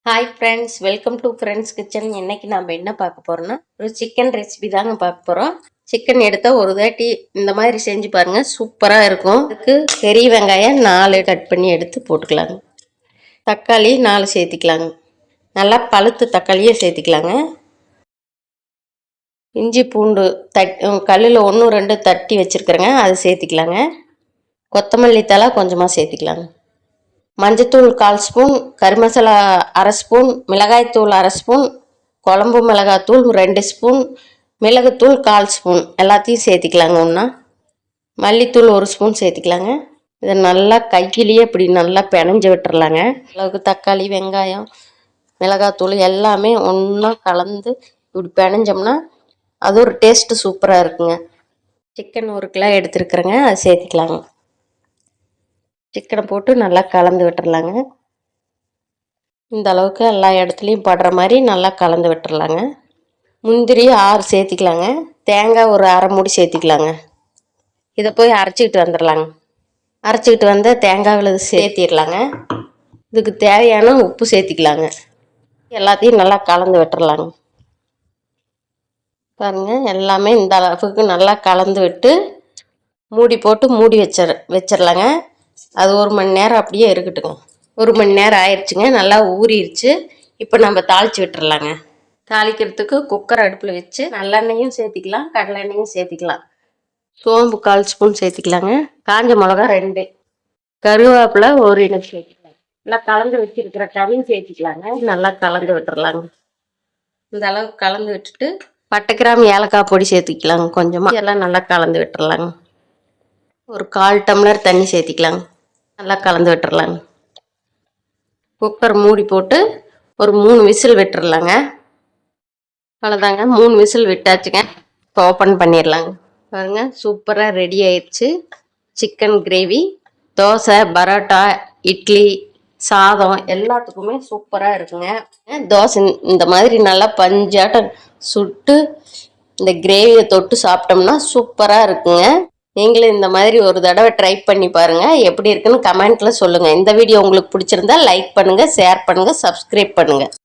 Hi friends, welcome to friends kitchen. இன்னைக்கு நம்ம என்ன பார்க்க போறோம்னா ஒரு சிக்கன் ரெசிபி தாங்க பார்க்க போகிறோம். சிக்கன் எடுத்தால் ஒரு தாட்டி இந்த மாதிரி செஞ்சு பாருங்க, சூப்பராக இருக்கும். அதுக்கு பெரிய வெங்காயம் 4 கட் பண்ணி எடுத்து போட்டுக்கலாங்க. தக்காளி 4 சேர்த்திக்கலாங்க. நல்லா பழுத்து தக்காளியே சேர்த்திக்கலாங்க. இஞ்சி பூண்டு கல்லில் 1 2 தட்டி வச்சுருக்குறேங்க, அது சேர்த்திக்கலாங்க. கொத்தமல்லி தழை கொஞ்சமாக சேர்த்திக்கலாங்க. மஞ்சத்தூள் 1/4 ஸ்பூன், கறி மசாலா 1/2 ஸ்பூன், மிளகாய்த்தூள் 1/2 ஸ்பூன், குழம்பு மிளகாத்தூள் 2 ஸ்பூன், மிளகுத்தூள் 1/4 ஸ்பூன் எல்லாத்தையும் சேர்த்திக்கலாங்க. ஒன்றா மல்லித்தூள் 1 ஸ்பூன் சேர்த்திக்கலாங்க. இதை நல்லா கையிலேயே இப்படி நல்லா பிணைஞ்சு விட்டுறலாங்க. அளவுக்கு தக்காளி வெங்காயம் மிளகாத்தூள் எல்லாமே ஒன்றா கலந்து இப்படி பிணைஞ்சோம்னா அது ஒரு டேஸ்ட்டு சூப்பராக இருக்குங்க. சிக்கன் 1 கிலோ எடுத்துருக்குறேங்க, அது சேர்த்திக்கலாங்க. சிக்கனை போட்டு நல்லா கலந்து விட்டுறலாங்க. இந்த அளவுக்கு எல்லா இடத்துலையும் படுற மாதிரி நல்லா கலந்து விட்டுறலாங்க. முந்திரி 6 சேர்த்திக்கலாங்க. தேங்காய் ஒரு 1/2 மூடி சேர்த்திக்கலாங்க. இதை போய் அரைச்சிக்கிட்டு வந்துடலாங்க. அரைச்சிக்கிட்டு வந்து தேங்காய் விழுது சேர்த்திடலாங்க. இதுக்கு தேவையான உப்பு சேர்த்திக்கலாங்க. எல்லாத்தையும் நல்லா கலந்து விட்டுறலாங்க. பாருங்கள், எல்லாமே இந்த அளவுக்கு நல்லா கலந்து விட்டு மூடி போட்டு மூடி வச்சிடலாங்க. அது 1 மணி நேரம் அப்படியே இருக்கட்டுங்க. 1 மணி நேரம் ஆயிடுச்சுங்க, நல்லா ஊறிடுச்சு. இப்போ நம்ம தாளித்து விட்டுறலாங்க. தாளிக்கிறதுக்கு குக்கர் அடுப்பில் வச்சு நல்லெண்ணெயும் சேர்த்திக்கலாம், கடலெண்ணெயும் சேர்த்திக்கலாம். சோம்பு 1/4 ஸ்பூன் சேர்த்திக்கலாங்க. காஞ்ச மிளகா 2, கருவேப்பிலை 1 இனுக்கு சேர்த்திக்கலாம். நல்லா கலந்து வச்சிருக்கிற கறியும் சேர்த்திக்கலாங்க. நல்லா கலந்து விட்டுறலாங்க. இந்த அளவுக்கு கலந்து விட்டுட்டு பட்டை கிராம்பு ஏலக்காய் பொடி சேர்த்திக்கலாங்க. கொஞ்சமாக எல்லாம் நல்லா கலந்து விட்டுறலாங்க. ஒரு 1/4 டம்ளர் தண்ணி சேர்த்திக்கலாங்க. நல்லா கலந்து விட்டுறலாங்க. குக்கர் மூடி போட்டு ஒரு 3 விசில் விட்டுறலாங்க. அவ்வளோதாங்க, 3 விசில் விட்டாச்சுங்க. இப்போ ஓப்பன் பண்ணிடலாங்க. பாருங்க, சூப்பராக ரெடி ஆயிடுச்சு சிக்கன் கிரேவி. தோசை, பரோட்டா, இட்லி, சாதம் எல்லாத்துக்குமே சூப்பராக இருக்குங்க. தோசை இந்த மாதிரி நல்லா பஞ்சாட்டம் சுட்டு இந்த கிரேவியை தொட்டு சாப்பிட்டோம்னா சூப்பராக இருக்குங்க. நீங்களும் இந்த மாதிரி ஒரு தடவை ட்ரை பண்ணி பாருங்கள். எப்படி இருக்குன்னு கமெண்ட்டில் சொல்லுங்கள். இந்த வீடியோ உங்களுக்கு பிடிச்சிருந்தா லைக் பண்ணுங்கள், ஷேர் பண்ணுங்கள், சப்ஸ்கிரைப் பண்ணுங்கள்.